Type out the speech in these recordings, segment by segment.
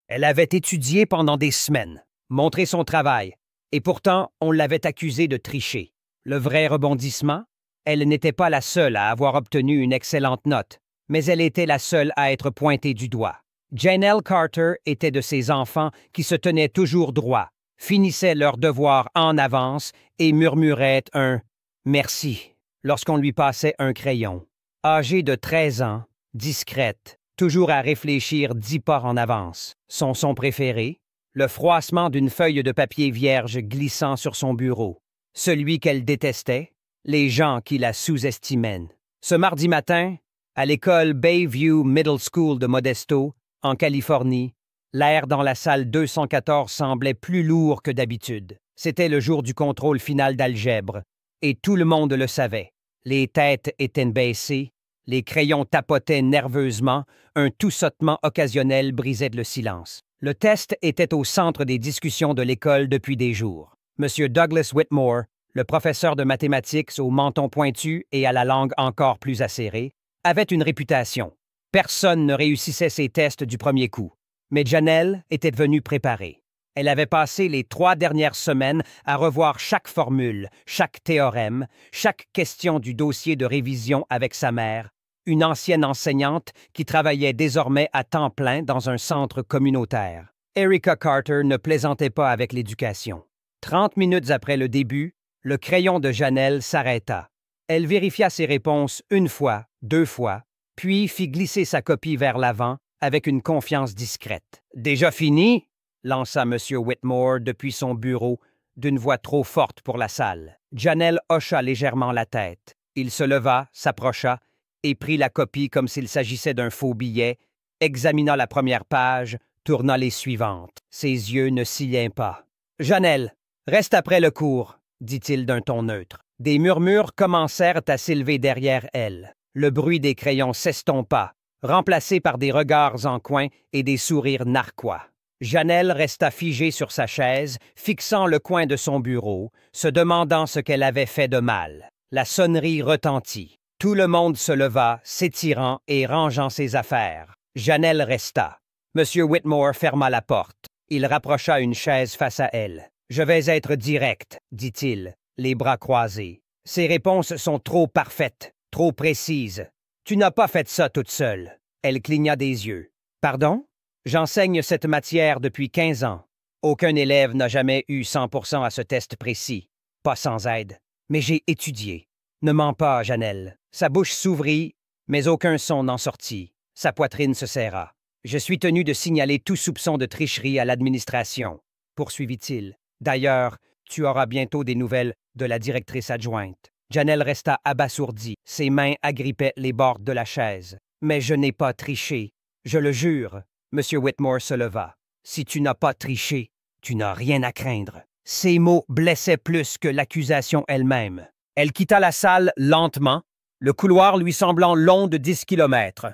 Elle avait étudié pendant des semaines, montré son travail, et pourtant on l'avait accusée de tricher. Le vrai rebondissement? Elle n'était pas la seule à avoir obtenu une excellente note, mais elle était la seule à être pointée du doigt. Janelle Carter était de ces enfants qui se tenaient toujours droit, finissaient leurs devoirs en avance et murmuraient un « merci » lorsqu'on lui passait un crayon. Âgée de 13 ans, discrète, toujours à réfléchir 10 pas en avance. Son son préféré? Le froissement d'une feuille de papier vierge glissant sur son bureau. Celui qu'elle détestait? Les gens qui la sous-estimaient. Ce mardi matin, à l'école Bayview Middle School de Modesto, en Californie, l'air dans la salle 214 semblait plus lourd que d'habitude. C'était le jour du contrôle final d'algèbre, et tout le monde le savait. Les têtes étaient baissées, les crayons tapotaient nerveusement, un toussotement occasionnel brisait le silence. Le test était au centre des discussions de l'école depuis des jours. M. Douglas Whitmore, le professeur de mathématiques au menton pointu et à la langue encore plus acérée, avait une réputation. Personne ne réussissait ses tests du premier coup. Mais Janelle était venue préparée. Elle avait passé les 3 dernières semaines à revoir chaque formule, chaque théorème, chaque question du dossier de révision avec sa mère, une ancienne enseignante qui travaillait désormais à temps plein dans un centre communautaire. Erica Carter ne plaisantait pas avec l'éducation. 30 minutes après le début, le crayon de Janelle s'arrêta. Elle vérifia ses réponses 1 fois, 2 fois, puis fit glisser sa copie vers l'avant avec une confiance discrète. « Déjà fini? » lança M. Whitmore depuis son bureau, d'une voix trop forte pour la salle. Janelle hocha légèrement la tête. Il se leva, s'approcha, et prit la copie comme s'il s'agissait d'un faux billet, examina la première page, tourna les suivantes. Ses yeux ne sillaient pas. « Janelle, reste après le cours, » dit-il d'un ton neutre. Des murmures commencèrent à s'élever derrière elle. Le bruit des crayons s'estompa, remplacé par des regards en coin et des sourires narquois. Janelle resta figée sur sa chaise, fixant le coin de son bureau, se demandant ce qu'elle avait fait de mal. La sonnerie retentit. Tout le monde se leva, s'étirant et rangeant ses affaires. Janelle resta. M. Whitmore ferma la porte. Il rapprocha une chaise face à elle. « Je vais être direct, » dit-il, les bras croisés. « Ces réponses sont trop parfaites, trop précises. Tu n'as pas fait ça toute seule. » Elle cligna des yeux. « Pardon? J'enseigne cette matière depuis 15 ans. Aucun élève n'a jamais eu 100% à ce test précis. Pas sans aide. Mais j'ai étudié. Ne mens pas, Janelle. » Sa bouche s'ouvrit, mais aucun son n'en sortit. Sa poitrine se serra. « Je suis tenu de signaler tout soupçon de tricherie à l'administration, » poursuivit-il. « D'ailleurs, tu auras bientôt des nouvelles de la directrice adjointe. » Janelle resta abasourdie. Ses mains agrippaient les bords de la chaise. « Mais je n'ai pas triché. Je le jure. » M. Whitmore se leva. « Si tu n'as pas triché, tu n'as rien à craindre. » Ces mots blessaient plus que l'accusation elle-même. Elle quitta la salle lentement, le couloir lui semblant long de 10 kilomètres.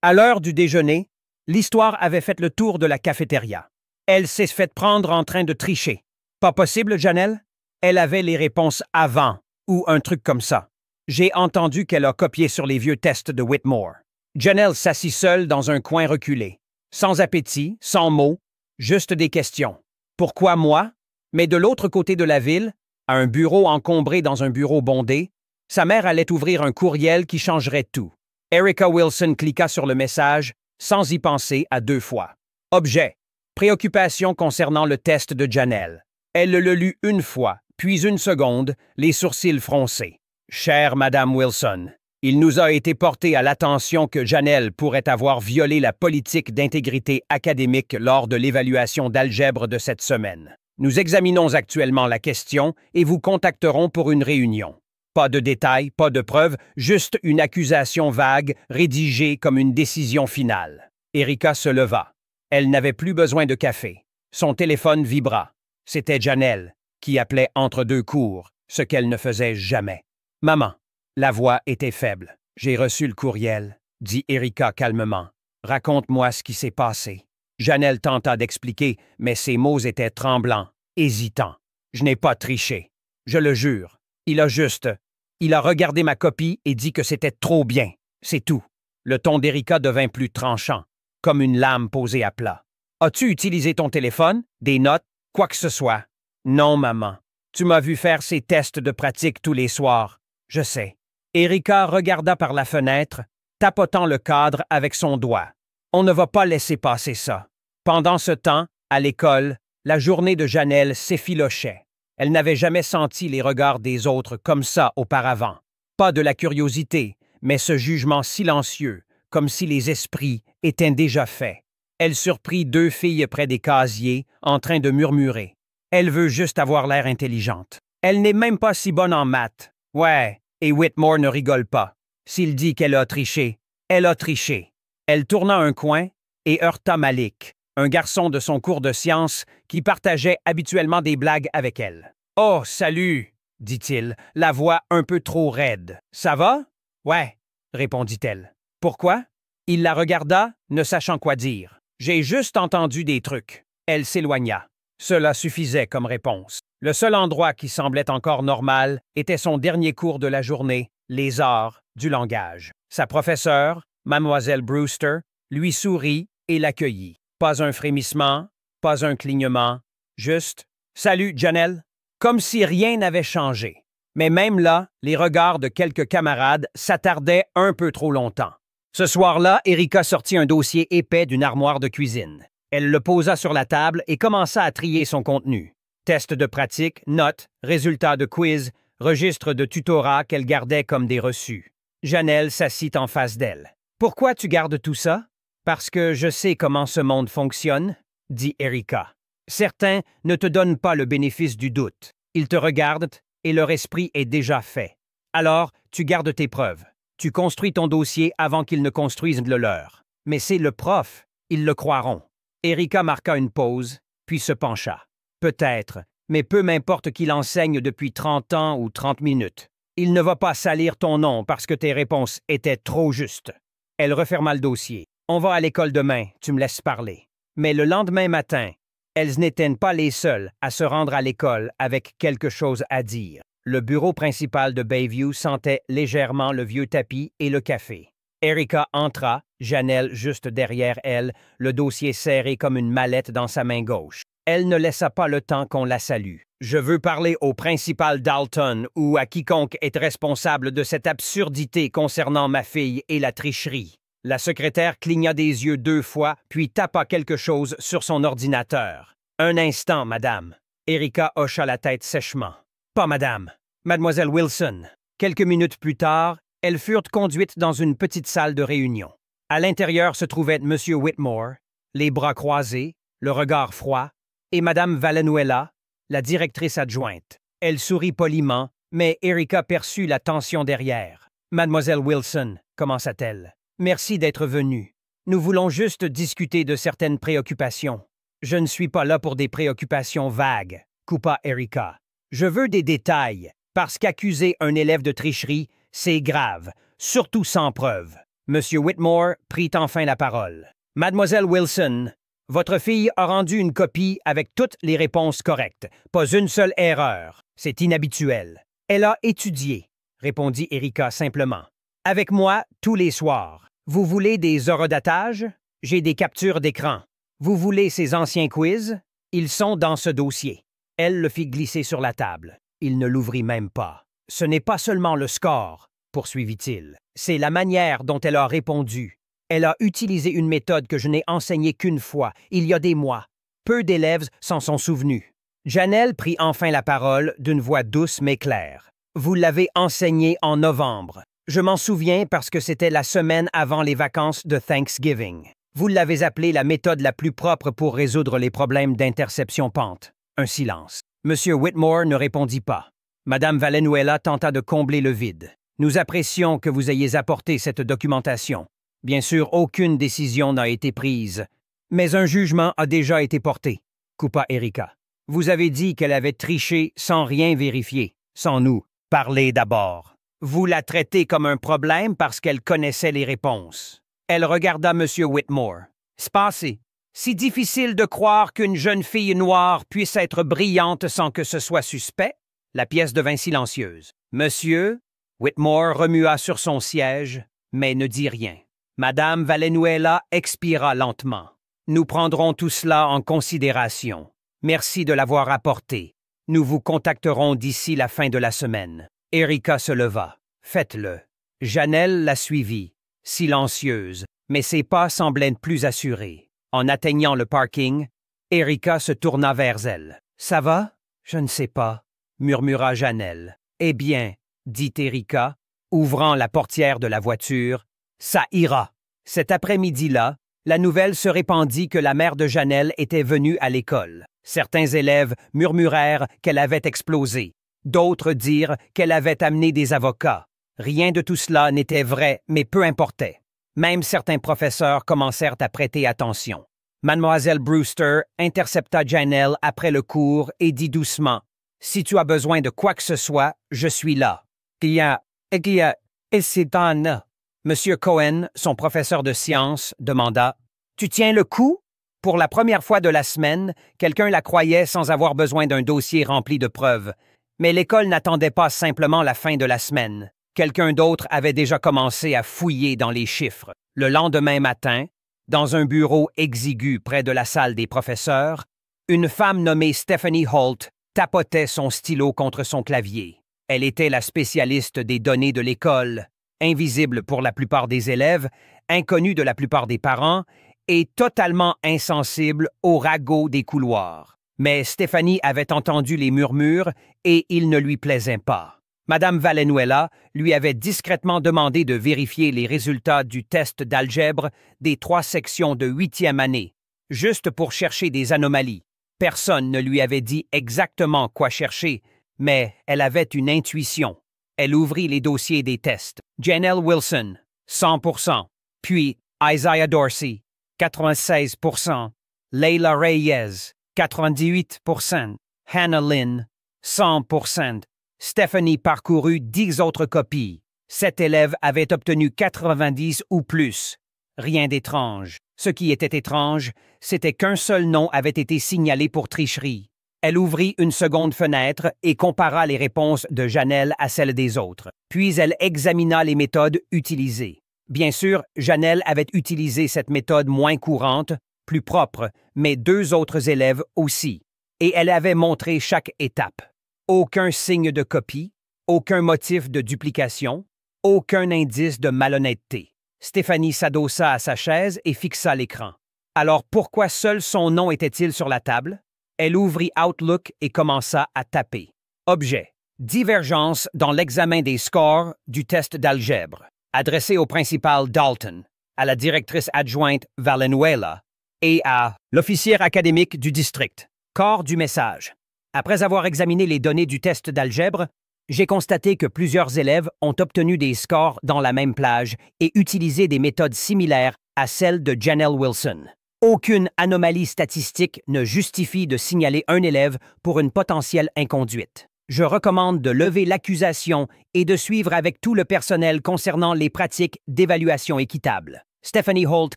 À l'heure du déjeuner, l'histoire avait fait le tour de la cafétéria. Elle s'est fait prendre en train de tricher. Pas possible, Janelle? Elle avait les réponses avant, ou un truc comme ça. J'ai entendu qu'elle a copié sur les vieux tests de Whitmore. Janelle s'assit seule dans un coin reculé. Sans appétit, sans mots, juste des questions. Pourquoi moi? Mais de l'autre côté de la ville, à un bureau encombré dans un bureau bondé, sa mère allait ouvrir un courriel qui changerait tout. Erica Wilson cliqua sur le message, sans y penser à 2 fois. Objet. Préoccupation concernant le test de Janelle. Elle le lut 1 fois, puis 1 seconde, les sourcils froncés. Chère Madame Wilson, il nous a été porté à l'attention que Janelle pourrait avoir violé la politique d'intégrité académique lors de l'évaluation d'algèbre de cette semaine. Nous examinons actuellement la question et vous contacterons pour une réunion. Pas de détails, pas de preuves, juste une accusation vague, rédigée comme une décision finale. Erica se leva. Elle n'avait plus besoin de café. Son téléphone vibra. C'était Janelle, qui appelait entre 2 cours, ce qu'elle ne faisait jamais. « Maman. » La voix était faible. « J'ai reçu le courriel, » dit Erica calmement. « Raconte-moi ce qui s'est passé. » Janelle tenta d'expliquer, mais ses mots étaient tremblants, hésitants. « Je n'ai pas triché. Je le jure. Il a regardé ma copie et dit que c'était trop bien. C'est tout. » Le ton d'Erica devint plus tranchant, comme une lame posée à plat. « As-tu utilisé ton téléphone, des notes, quoi que ce soit? Non, maman. Tu m'as vu faire ces tests de pratique tous les soirs. Je sais. Erika regarda par la fenêtre, tapotant le cadre avec son doigt. On ne va pas laisser passer ça. Pendant ce temps, à l'école, la journée de Janelle s'effilochait. Elle n'avait jamais senti les regards des autres comme ça auparavant. Pas de la curiosité, mais ce jugement silencieux, comme si les esprits étaient déjà faits. Elle surprit 2 filles près des casiers, en train de murmurer. Elle veut juste avoir l'air intelligente. Elle n'est même pas si bonne en maths. Ouais, et Whitmore ne rigole pas. S'il dit qu'elle a triché, elle a triché. Elle tourna un coin et heurta Malik, un garçon de son cours de sciences qui partageait habituellement des blagues avec elle. « Oh, salut !» dit-il, la voix un peu trop raide. « Ça va? »« Ouais, » répondit-elle. « Pourquoi? » Il la regarda, ne sachant quoi dire. « J'ai juste entendu des trucs. » Elle s'éloigna. Cela suffisait comme réponse. Le seul endroit qui semblait encore normal était son dernier cours de la journée, les arts du langage. Sa professeure, Mademoiselle Brewster, lui sourit et l'accueillit. Pas un frémissement, pas un clignement, juste « Salut, Janelle », comme si rien n'avait changé. Mais même là, les regards de quelques camarades s'attardaient un peu trop longtemps. Ce soir-là, Erika sortit un dossier épais d'une armoire de cuisine. Elle le posa sur la table et commença à trier son contenu. Tests de pratique, notes, résultats de quiz, registres de tutorat qu'elle gardait comme des reçus. Janelle s'assit en face d'elle. « Pourquoi tu gardes tout ça? »« Parce que je sais comment ce monde fonctionne, » dit Erika. « Certains ne te donnent pas le bénéfice du doute. Ils te regardent et leur esprit est déjà fait. Alors, tu gardes tes preuves. Tu construis ton dossier avant qu'ils ne construisent le leur. Mais c'est le prof, ils le croiront. » Erika marqua une pause, puis se pencha. « Peut-être, mais peu m'importe qu'il enseigne depuis 30 ans ou 30 minutes. Il ne va pas salir ton nom parce que tes réponses étaient trop justes. » Elle referma le dossier. « On va à l'école demain, tu me laisses parler. » Mais le lendemain matin, elles n'étaient pas les seules à se rendre à l'école avec quelque chose à dire. Le bureau principal de Bayview sentait légèrement le vieux tapis et le café. Erika entra, Janelle juste derrière elle, le dossier serré comme une mallette dans sa main gauche. Elle ne laissa pas le temps qu'on la salue. « Je veux parler au principal Dalton ou à quiconque est responsable de cette absurdité concernant ma fille et la tricherie. » La secrétaire cligna des yeux 2 fois, puis tapa quelque chose sur son ordinateur. « Un instant, madame. » Erika hocha la tête sèchement. « Pas madame. Mademoiselle Wilson. » Quelques minutes plus tard, elles furent conduites dans une petite salle de réunion. À l'intérieur se trouvait M. Whitmore, les bras croisés, le regard froid, et Mme Valenzuela, la directrice adjointe. Elle sourit poliment, mais Erika perçut la tension derrière. « Mademoiselle Wilson, » commença-t-elle, « merci d'être venue. Nous voulons juste discuter de certaines préoccupations. » « Je ne suis pas là pour des préoccupations vagues, » coupa Erika. « Je veux des détails, parce qu'accuser un élève de tricherie, c'est grave, surtout sans preuve. » M. Whitmore prit enfin la parole. « Mademoiselle Wilson, votre fille a rendu une copie avec toutes les réponses correctes, pas une seule erreur. C'est inhabituel. Elle a étudié, » répondit Erika simplement. « Avec moi tous les soirs. Vous voulez des horodatages? J'ai des captures d'écran. Vous voulez ces anciens quiz? Ils sont dans ce dossier. » Elle le fit glisser sur la table. Il ne l'ouvrit même pas. « Ce n'est pas seulement le score, » poursuivit-il. « C'est la manière dont elle a répondu. Elle a utilisé une méthode que je n'ai enseignée qu'une fois, il y a des mois. Peu d'élèves s'en sont souvenus. » Janelle prit enfin la parole d'une voix douce mais claire. « Vous l'avez enseignée en novembre. Je m'en souviens parce que c'était la semaine avant les vacances de Thanksgiving. Vous l'avez appelée la méthode la plus propre pour résoudre les problèmes d'interception pente. » Un silence. M. Whitmore ne répondit pas. Mme Valenzuela tenta de combler le vide. « Nous apprécions que vous ayez apporté cette documentation. Bien sûr, aucune décision n'a été prise, mais un jugement a déjà été porté, » coupa Erika. « Vous avez dit qu'elle avait triché sans rien vérifier, sans nous parler d'abord. Vous la traitez comme un problème parce qu'elle connaissait les réponses. » Elle regarda M. Whitmore. « C'est passé. Si difficile de croire qu'une jeune fille noire puisse être brillante sans que ce soit suspect. » La pièce devint silencieuse. Monsieur Whitmore remua sur son siège, mais ne dit rien. Madame Valenzuela expira lentement. Nous prendrons tout cela en considération. Merci de l'avoir apporté. Nous vous contacterons d'ici la fin de la semaine. Erika se leva. Faites-le. Janelle la suivit, silencieuse, mais ses pas semblaient plus assurés. En atteignant le parking, Erika se tourna vers elle. « Ça va? Je ne sais pas, » murmura Janelle. « Eh bien, » dit Erika, ouvrant la portière de la voiture, « ça ira. » Cet après-midi-là, la nouvelle se répandit que la mère de Janelle était venue à l'école. Certains élèves murmurèrent qu'elle avait explosé. D'autres dirent qu'elle avait amené des avocats. Rien de tout cela n'était vrai, mais peu importait. Même certains professeurs commencèrent à prêter attention. Mademoiselle Brewster intercepta Janelle après le cours et dit doucement « Si tu as besoin de quoi que ce soit, je suis là. » Et c'est Anna. Monsieur Cohen, son professeur de sciences, demanda « Tu tiens le coup? » Pour la première fois de la semaine, quelqu'un la croyait sans avoir besoin d'un dossier rempli de preuves. Mais l'école n'attendait pas simplement la fin de la semaine. Quelqu'un d'autre avait déjà commencé à fouiller dans les chiffres. Le lendemain matin, dans un bureau exigu près de la salle des professeurs, une femme nommée Stephanie Holt tapotait son stylo contre son clavier. Elle était la spécialiste des données de l'école, invisible pour la plupart des élèves, inconnue de la plupart des parents et totalement insensible aux ragots des couloirs. Mais Stephanie avait entendu les murmures et il ne lui plaisait pas. Madame Valenzuela lui avait discrètement demandé de vérifier les résultats du test d'algèbre des 3 sections de 8e année, juste pour chercher des anomalies. Personne ne lui avait dit exactement quoi chercher, mais elle avait une intuition. Elle ouvrit les dossiers des tests. Janelle Wilson, 100%. Puis Isaiah Dorsey, 96%. Leila Reyes, 98%. Hannah Lynn, 100%. Stephanie parcourut 10 autres copies. 7 élèves avaient obtenu 90 ou plus. Rien d'étrange. Ce qui était étrange, c'était qu'un seul nom avait été signalé pour tricherie. Elle ouvrit une seconde fenêtre et compara les réponses de Janelle à celles des autres. Puis elle examina les méthodes utilisées. Bien sûr, Janelle avait utilisé cette méthode moins courante, plus propre, mais 2 autres élèves aussi. Et elle avait montré chaque étape. Aucun signe de copie, aucun motif de duplication, aucun indice de malhonnêteté. Stephanie s'adossa à sa chaise et fixa l'écran. Alors pourquoi seul son nom était-il sur la table? Elle ouvrit Outlook et commença à taper. Objet. Divergence dans l'examen des scores du test d'algèbre. Adressé au principal Dalton, à la directrice adjointe Valenzuela et à l'officier académique du district. Corps du message. Après avoir examiné les données du test d'algèbre, j'ai constaté que plusieurs élèves ont obtenu des scores dans la même plage et utilisé des méthodes similaires à celles de Janelle Wilson. Aucune anomalie statistique ne justifie de signaler un élève pour une potentielle inconduite. Je recommande de lever l'accusation et de suivre avec tout le personnel concernant les pratiques d'évaluation équitable. Stephanie Holt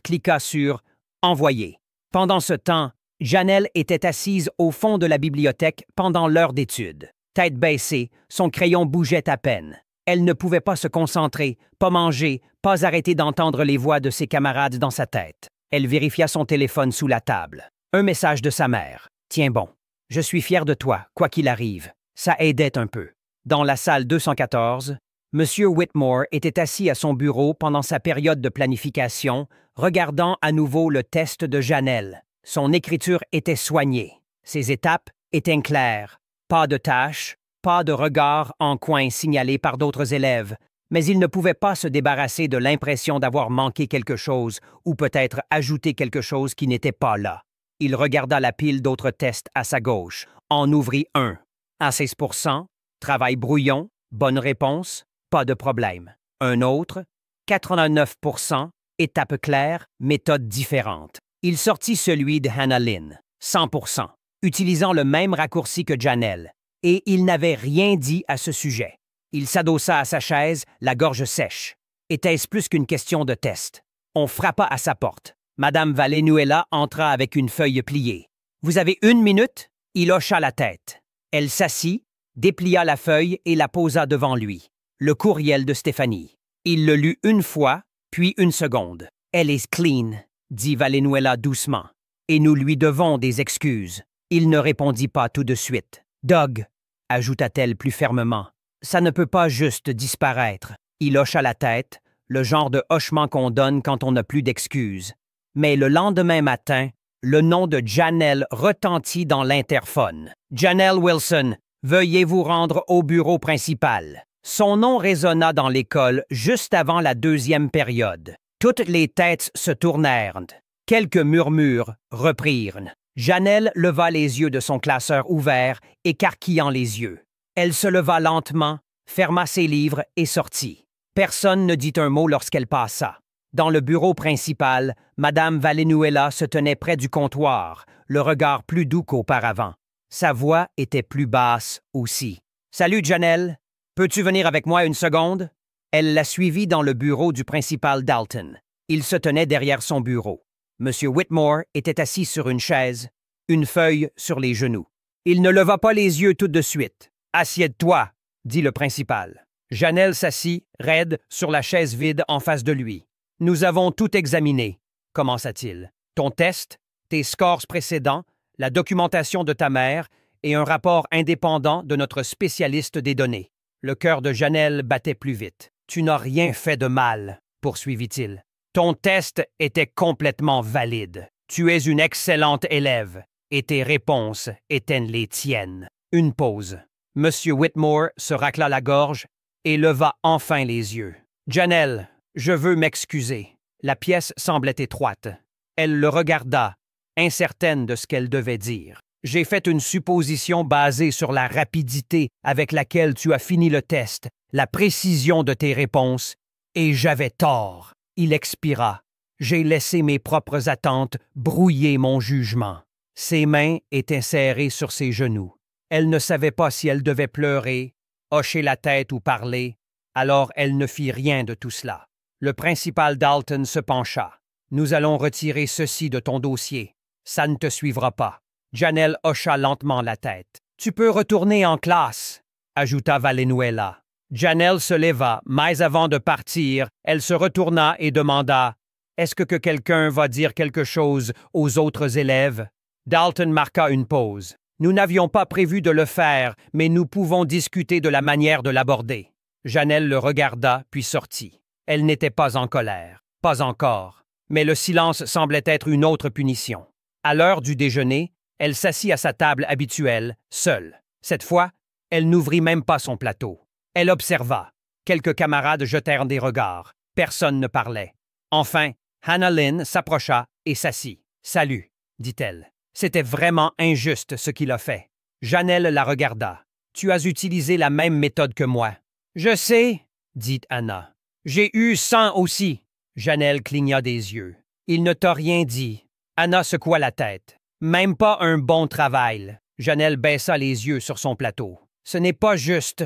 cliqua sur « Envoyer ». Pendant ce temps, Janelle était assise au fond de la bibliothèque pendant l'heure d'étude. Tête baissée, son crayon bougeait à peine. Elle ne pouvait pas se concentrer, pas manger, pas arrêter d'entendre les voix de ses camarades dans sa tête. Elle vérifia son téléphone sous la table. Un message de sa mère. « Tiens bon, je suis fier de toi, quoi qu'il arrive. » Ça aidait un peu. Dans la salle 214, M. Whitmore était assis à son bureau pendant sa période de planification, regardant à nouveau le test de Janelle. Son écriture était soignée. Ses étapes étaient claires. Pas de tâches, pas de regards en coin signalés par d'autres élèves, mais il ne pouvait pas se débarrasser de l'impression d'avoir manqué quelque chose ou peut-être ajouté quelque chose qui n'était pas là. Il regarda la pile d'autres tests à sa gauche, en ouvrit un. À 16%, travail brouillon, bonne réponse, pas de problème. Un autre, 89%, étape claire, méthode différente. Il sortit celui de Hannah Lynn, 100%, utilisant le même raccourci que Janelle, et il n'avait rien dit à ce sujet. Il s'adossa à sa chaise, la gorge sèche. Était-ce plus qu'une question de test? On frappa à sa porte. Madame Valenzuela entra avec une feuille pliée. « Vous avez 1 minute? » Il hocha la tête. Elle s'assit, déplia la feuille et la posa devant lui. Le courriel de Stephanie. Il le lut une fois, puis une seconde. « Elle est clean », dit Valenzuela doucement. et nous lui devons des excuses. Il ne répondit pas tout de suite. Doug, ajouta-t-elle plus fermement, ça ne peut pas juste disparaître. Il hocha la tête, le genre de hochement qu'on donne quand on n'a plus d'excuses. Mais le lendemain matin, le nom de Janelle retentit dans l'interphone. Janelle Wilson, veuillez vous rendre au bureau principal. Son nom résonna dans l'école juste avant la deuxième période. Toutes les têtes se tournèrent. Quelques murmures reprirent. Janelle leva les yeux de son classeur ouvert, écarquillant les yeux. Elle se leva lentement, ferma ses livres et sortit. Personne ne dit un mot lorsqu'elle passa. Dans le bureau principal, Madame Valenzuela se tenait près du comptoir, le regard plus doux qu'auparavant. Sa voix était plus basse aussi. « Salut, Janelle. Peux-tu venir avec moi une seconde? » Elle la suivit dans le bureau du principal Dalton. Il se tenait derrière son bureau. M. Whitmore était assis sur une chaise, une feuille sur les genoux. Il ne leva pas les yeux tout de suite. « Assieds-toi, » dit le principal. Janelle s'assit, raide, sur la chaise vide en face de lui. « Nous avons tout examiné, » commença-t-il. « Ton test, tes scores précédents, la documentation de ta mère et un rapport indépendant de notre spécialiste des données. » Le cœur de Janelle battait plus vite. « Tu n'as rien fait de mal, » poursuivit-il. « Ton test était complètement valide. Tu es une excellente élève et tes réponses étaient les tiennes. » Une pause. M. Whitmore se racla la gorge et leva enfin les yeux. « Janelle, je veux m'excuser. » La pièce semblait étroite. Elle le regarda, incertaine de ce qu'elle devait dire. « J'ai fait une supposition basée sur la rapidité avec laquelle tu as fini le test, la précision de tes réponses, et j'avais tort. » Il expira. J'ai laissé mes propres attentes brouiller mon jugement. Ses mains étaient serrées sur ses genoux. Elle ne savait pas si elle devait pleurer, hocher la tête ou parler, alors elle ne fit rien de tout cela. Le principal Dalton se pencha. « Nous allons retirer ceci de ton dossier. Ça ne te suivra pas. » Janelle hocha lentement la tête. « Tu peux retourner en classe, » ajouta Valenzuela. Janelle se leva, mais avant de partir, elle se retourna et demanda « Est-ce que quelqu'un va dire quelque chose aux autres élèves? » Dalton marqua une pause. « Nous n'avions pas prévu de le faire, mais nous pouvons discuter de la manière de l'aborder. » Janelle le regarda, puis sortit. Elle n'était pas en colère. Pas encore. Mais le silence semblait être une autre punition. À l'heure du déjeuner, elle s'assit à sa table habituelle, seule. Cette fois, elle n'ouvrit même pas son plateau. Elle observa. Quelques camarades jetèrent des regards. Personne ne parlait. Enfin, Hannah Lynn s'approcha et s'assit. « Salut, » dit-elle. « C'était vraiment injuste ce qu'il a fait. » Janelle la regarda. « Tu as utilisé la même méthode que moi. »« Je sais, » dit Hannah. « J'ai eu 100 aussi. » Janelle cligna des yeux. « Il ne t'a rien dit. » Hannah secoua la tête. « Même pas un bon travail. » Janelle baissa les yeux sur son plateau. « Ce n'est pas juste, »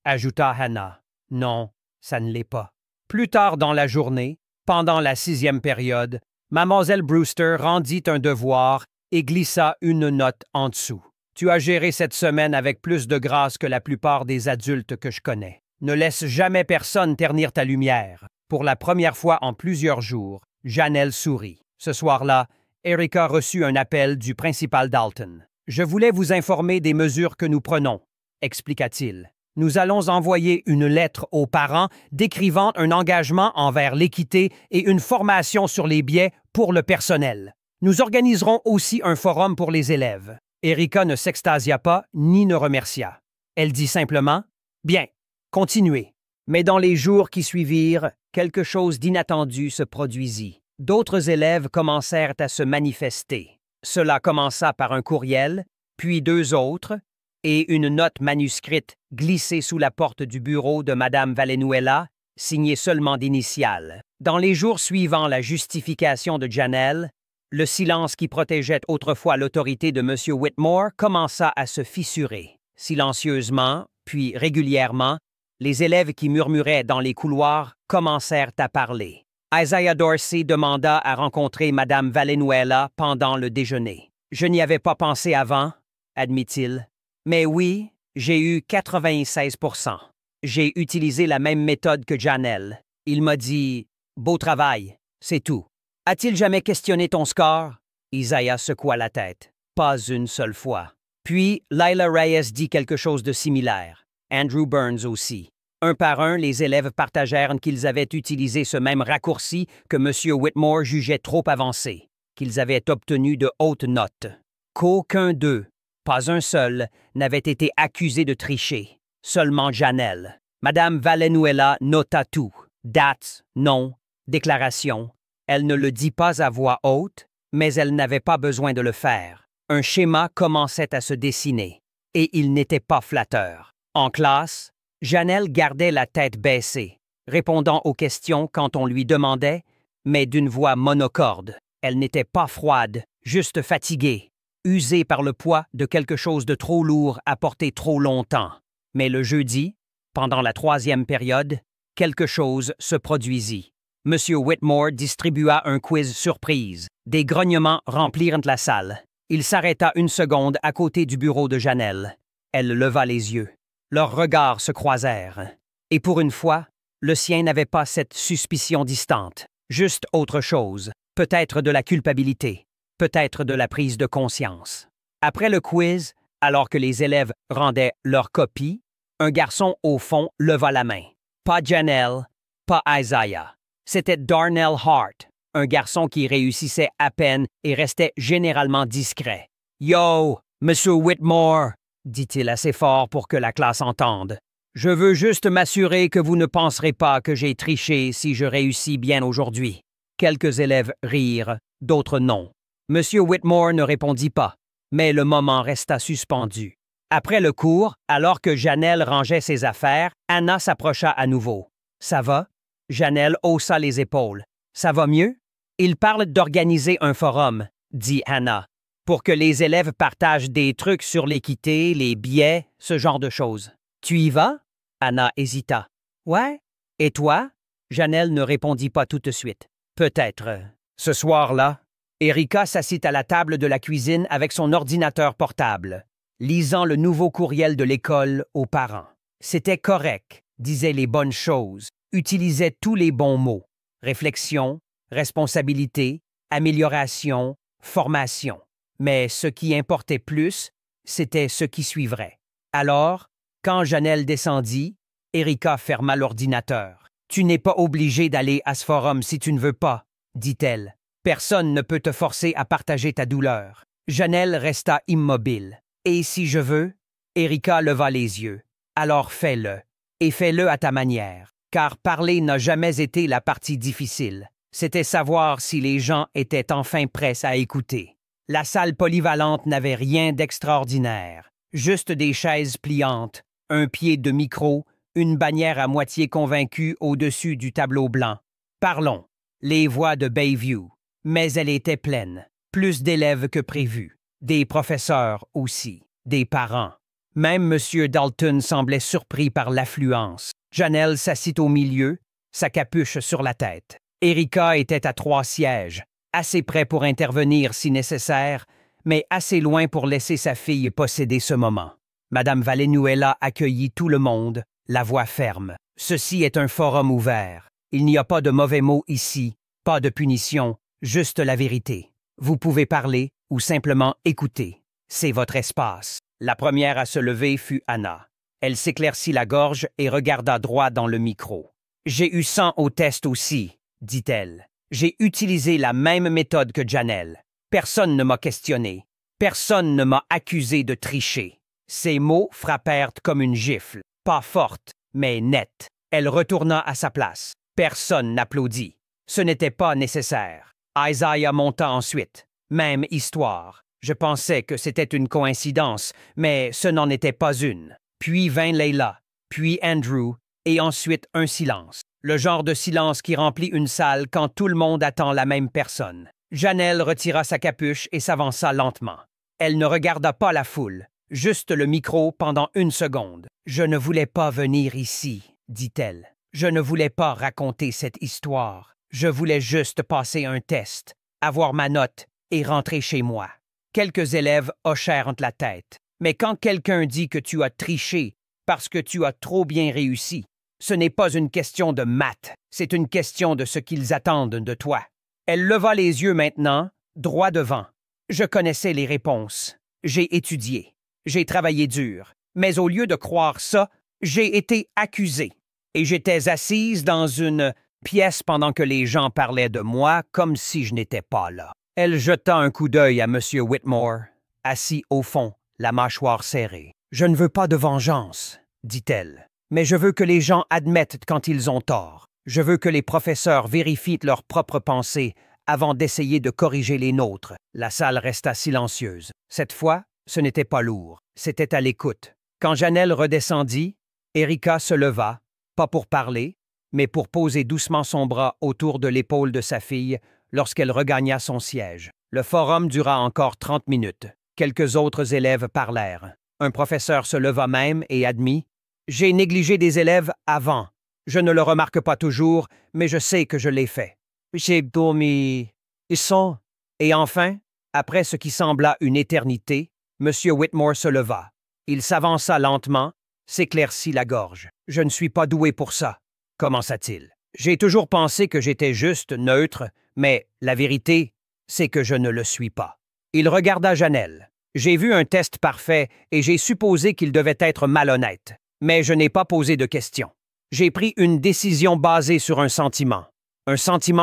ajouta Hannah. « Non, ça ne l'est pas. » Plus tard dans la journée, pendant la 6e période, Mademoiselle Brewster rendit un devoir et glissa une note en dessous. « Tu as géré cette semaine avec plus de grâce que la plupart des adultes que je connais. Ne laisse jamais personne ternir ta lumière. » Pour la première fois en plusieurs jours, Janelle sourit. Ce soir-là, Erica reçut un appel du principal Dalton. « Je voulais vous informer des mesures que nous prenons, » expliqua-t-il. « Nous allons envoyer une lettre aux parents décrivant un engagement envers l'équité et une formation sur les biais pour le personnel. Nous organiserons aussi un forum pour les élèves. » Erica ne s'extasia pas ni ne remercia. Elle dit simplement « Bien, continuez. » Mais dans les jours qui suivirent, quelque chose d'inattendu se produisit. D'autres élèves commencèrent à se manifester. Cela commença par un courriel, puis 2 autres, et une note manuscrite glissée sous la porte du bureau de Madame Valenzuela, signée seulement d'initiales. Dans les jours suivant la justification de Janelle, le silence qui protégeait autrefois l'autorité de M. Whitmore commença à se fissurer. Silencieusement, puis régulièrement, les élèves qui murmuraient dans les couloirs commencèrent à parler. Isaiah Dorsey demanda à rencontrer Madame Valenzuela pendant le déjeuner. « Je n'y avais pas pensé avant, » admit-il. « Mais oui, j'ai eu 96%. J'ai utilisé la même méthode que Janelle. Il m'a dit « Beau travail, c'est tout. » A-t-il jamais questionné ton score? Isaiah secoua la tête. Pas une seule fois. Puis, Lila Reyes dit quelque chose de similaire. Andrew Burns aussi. Un par un, les élèves partagèrent qu'ils avaient utilisé ce même raccourci que M. Whitmore jugeait trop avancé, qu'ils avaient obtenu de hautes notes. Qu'aucun d'eux, pas un seul, n'avait été accusé de tricher. Seulement Janelle. Madame Valenzuela nota tout. Dates, noms, déclarations. Elle ne le dit pas à voix haute, mais elle n'avait pas besoin de le faire. Un schéma commençait à se dessiner, et il n'était pas flatteur. En classe, Janelle gardait la tête baissée, répondant aux questions quand on lui demandait, mais d'une voix monocorde. Elle n'était pas froide, juste fatiguée, usée par le poids de quelque chose de trop lourd à porter trop longtemps. Mais le jeudi, pendant la 3e période, quelque chose se produisit. M. Whitmore distribua un quiz surprise. Des grognements remplirent la salle. Il s'arrêta une seconde à côté du bureau de Janelle. Elle leva les yeux. Leurs regards se croisèrent. Et pour une fois, le sien n'avait pas cette suspicion distante. Juste autre chose. Peut-être de la culpabilité. Peut-être de la prise de conscience. Après le quiz, alors que les élèves rendaient leur copie, un garçon au fond leva la main. Pas Janelle, pas Isaiah. C'était Darnell Hart, un garçon qui réussissait à peine et restait généralement discret. « Yo, Monsieur Whitmore !» dit-il assez fort pour que la classe entende. « Je veux juste m'assurer que vous ne penserez pas que j'ai triché si je réussis bien aujourd'hui. » Quelques élèves rirent, d'autres non. Monsieur Whitmore ne répondit pas, mais le moment resta suspendu. Après le cours, alors que Janelle rangeait ses affaires, Anna s'approcha à nouveau. « Ça va? » Janelle haussa les épaules. « Ça va mieux? » « Il parle d'organiser un forum, » dit Anna, « pour que les élèves partagent des trucs sur l'équité, les biais, ce genre de choses. Tu y vas? » Anna hésita. « Ouais? Et toi? » Janelle ne répondit pas tout de suite. « Peut-être. » Ce soir-là, Erika s'assit à la table de la cuisine avec son ordinateur portable, lisant le nouveau courriel de l'école aux parents. C'était correct, disait les bonnes choses, utilisait tous les bons mots. Réflexion, responsabilité, amélioration, formation. Mais ce qui importait plus, c'était ce qui suivrait. Alors, quand Janelle descendit, Erika ferma l'ordinateur. « Tu n'es pas obligé d'aller à ce forum si tu ne veux pas, » dit-elle. « Personne ne peut te forcer à partager ta douleur. » Janelle resta immobile. « Et si je veux? » Erika leva les yeux. « Alors fais-le. Et fais-le à ta manière. Car parler n'a jamais été la partie difficile. C'était savoir si les gens étaient enfin prêts à écouter. La salle polyvalente n'avait rien d'extraordinaire. Juste des chaises pliantes, un pied de micro, une bannière à moitié convaincue au-dessus du tableau blanc. Parlons. Les voix de Bayview. Mais elle était pleine. Plus d'élèves que prévu. Des professeurs aussi. Des parents. Même M. Dalton semblait surpris par l'affluence. Janelle s'assit au milieu, sa capuche sur la tête. Erika était à 3 sièges, assez près pour intervenir si nécessaire, mais assez loin pour laisser sa fille posséder ce moment. Madame Valenzuela accueillit tout le monde, la voix ferme. « Ceci est un forum ouvert. Il n'y a pas de mauvais mots ici, pas de punition, juste la vérité. Vous pouvez parler ou simplement écouter. C'est votre espace. » La première à se lever fut Anna. Elle s'éclaircit la gorge et regarda droit dans le micro. « J'ai eu 100 au test aussi, » dit-elle. « J'ai utilisé la même méthode que Janelle. Personne ne m'a questionné. Personne ne m'a accusé de tricher. » Ces mots frappèrent comme une gifle, pas forte, mais nette. Elle retourna à sa place. Personne n'applaudit. Ce n'était pas nécessaire. Isaiah monta ensuite. Même histoire. Je pensais que c'était une coïncidence, mais ce n'en était pas une. Puis vint Leila, puis Andrew, et ensuite un silence. Le genre de silence qui remplit une salle quand tout le monde attend la même personne. Janelle retira sa capuche et s'avança lentement. Elle ne regarda pas la foule, juste le micro pendant 1 seconde. « Je ne voulais pas venir ici, » dit-elle. « Je ne voulais pas raconter cette histoire. Je voulais juste passer un test, avoir ma note et rentrer chez moi. » Quelques élèves hochèrent la tête. Mais quand quelqu'un dit que tu as triché parce que tu as trop bien réussi, ce n'est pas une question de maths, c'est une question de ce qu'ils attendent de toi. Elle leva les yeux maintenant, droit devant. Je connaissais les réponses. J'ai étudié. J'ai travaillé dur. Mais au lieu de croire ça, j'ai été accusée. Et j'étais assise dans une pièce pendant que les gens parlaient de moi comme si je n'étais pas là. Elle jeta un coup d'œil à M. Whitmore, assis au fond, la mâchoire serrée. « Je ne veux pas de vengeance, dit-elle, mais je veux que les gens admettent quand ils ont tort. Je veux que les professeurs vérifient leurs propres pensées avant d'essayer de corriger les nôtres. » La salle resta silencieuse. Cette fois, ce n'était pas lourd, c'était à l'écoute. Quand Janelle redescendit, Erika se leva, pas pour parler, mais pour poser doucement son bras autour de l'épaule de sa fille lorsqu'elle regagna son siège. Le forum dura encore 30 minutes. Quelques autres élèves parlèrent. Un professeur se leva même et admit « J'ai négligé des élèves avant. Je ne le remarque pas toujours, mais je sais que je l'ai fait. J'ai dormi. Ils sont. » Et enfin, après ce qui sembla une éternité, M. Whitmore se leva. Il s'avança lentement, s'éclaircit la gorge. « Je ne suis pas doué pour ça, » commença-t-il. « J'ai toujours pensé que j'étais juste, neutre, mais la vérité, c'est que je ne le suis pas. » Il regarda Janelle. « J'ai vu un test parfait et j'ai supposé qu'il devait être malhonnête, mais je n'ai pas posé de questions. J'ai pris une décision basée sur un sentiment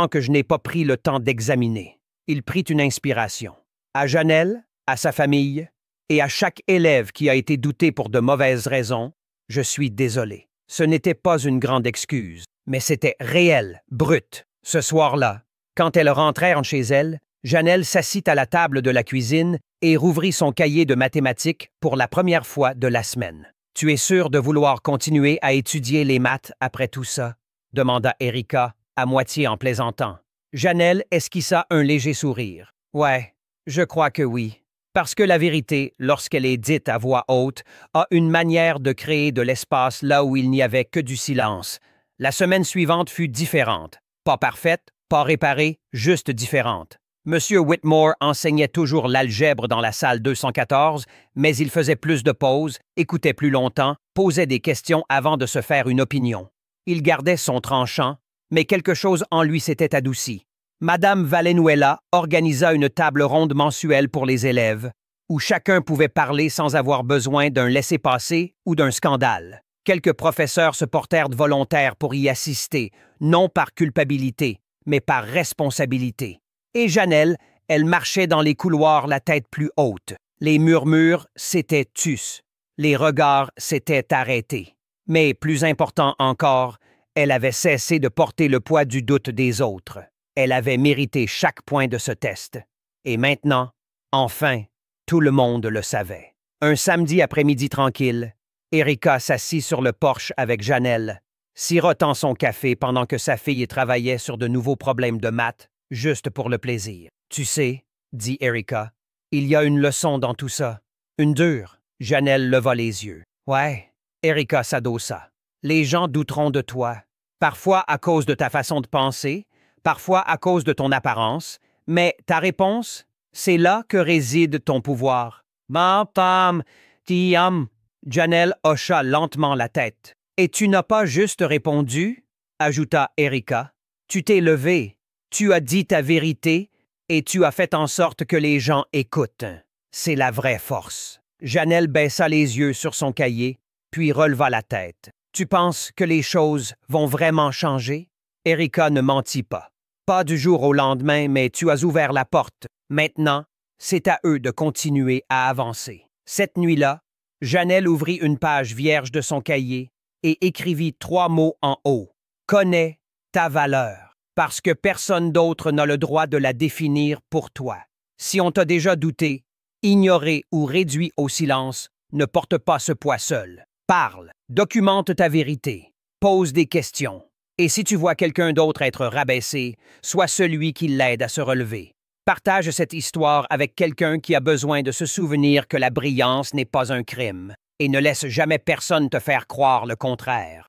que je n'ai pas pris le temps d'examiner. » Il prit une inspiration. À Janelle, à sa famille et à chaque élève qui a été douté pour de mauvaises raisons, je suis désolé. Ce n'était pas une grande excuse, mais c'était réel, brut. Ce soir-là, quand elles rentrèrent chez elle, Janelle s'assit à la table de la cuisine et rouvrit son cahier de mathématiques pour la première fois de la semaine. « Tu es sûr de vouloir continuer à étudier les maths après tout ça? » demanda Erika, à moitié en plaisantant. Janelle esquissa un léger sourire. « Ouais, je crois que oui. Parce que la vérité, lorsqu'elle est dite à voix haute, a une manière de créer de l'espace là où il n'y avait que du silence. La semaine suivante fut différente. Pas parfaite, pas réparée, juste différente. Monsieur Whitmore enseignait toujours l'algèbre dans la salle 214, mais il faisait plus de pauses, écoutait plus longtemps, posait des questions avant de se faire une opinion. Il gardait son tranchant, mais quelque chose en lui s'était adouci. Madame Valenzuela organisa une table ronde mensuelle pour les élèves, où chacun pouvait parler sans avoir besoin d'un laissez-passer ou d'un scandale. Quelques professeurs se portèrent volontaires pour y assister, non par culpabilité, mais par responsabilité. Et Janelle, elle marchait dans les couloirs la tête plus haute. Les murmures s'étaient tus. Les regards s'étaient arrêtés. Mais plus important encore, elle avait cessé de porter le poids du doute des autres. Elle avait mérité chaque point de ce test. Et maintenant, enfin, tout le monde le savait. Un samedi après-midi tranquille, Erika s'assit sur le porche avec Janelle, sirotant son café pendant que sa fille travaillait sur de nouveaux problèmes de maths, juste pour le plaisir. « Tu sais, » dit Erika, « il y a une leçon dans tout ça. Une dure. » Janelle leva les yeux. « Ouais. » Erika s'adossa. « Les gens douteront de toi, parfois à cause de ta façon de penser, parfois à cause de ton apparence, mais ta réponse, c'est là que réside ton pouvoir. »« Mam, tiam. » Janelle hocha lentement la tête. « Et tu n'as pas juste répondu, » ajouta Erika. « Tu t'es levé, tu as dit ta vérité et tu as fait en sorte que les gens écoutent. C'est la vraie force. » Janelle baissa les yeux sur son cahier, puis releva la tête. « Tu penses que les choses vont vraiment changer? » Erika ne mentit pas. « Pas du jour au lendemain, mais tu as ouvert la porte. Maintenant, c'est à eux de continuer à avancer. » Cette nuit-là, Janelle ouvrit une page vierge de son cahier et écrivit 3 mots en haut. « Connais ta valeur, parce que personne d'autre n'a le droit de la définir pour toi. Si on t'a déjà douté, ignoré ou réduit au silence, ne porte pas ce poids seul. Parle, documente ta vérité, pose des questions. Et si tu vois quelqu'un d'autre être rabaissé, sois celui qui l'aide à se relever. Partage cette histoire avec quelqu'un qui a besoin de se souvenir que la brillance n'est pas un crime, et ne laisse jamais personne te faire croire le contraire. »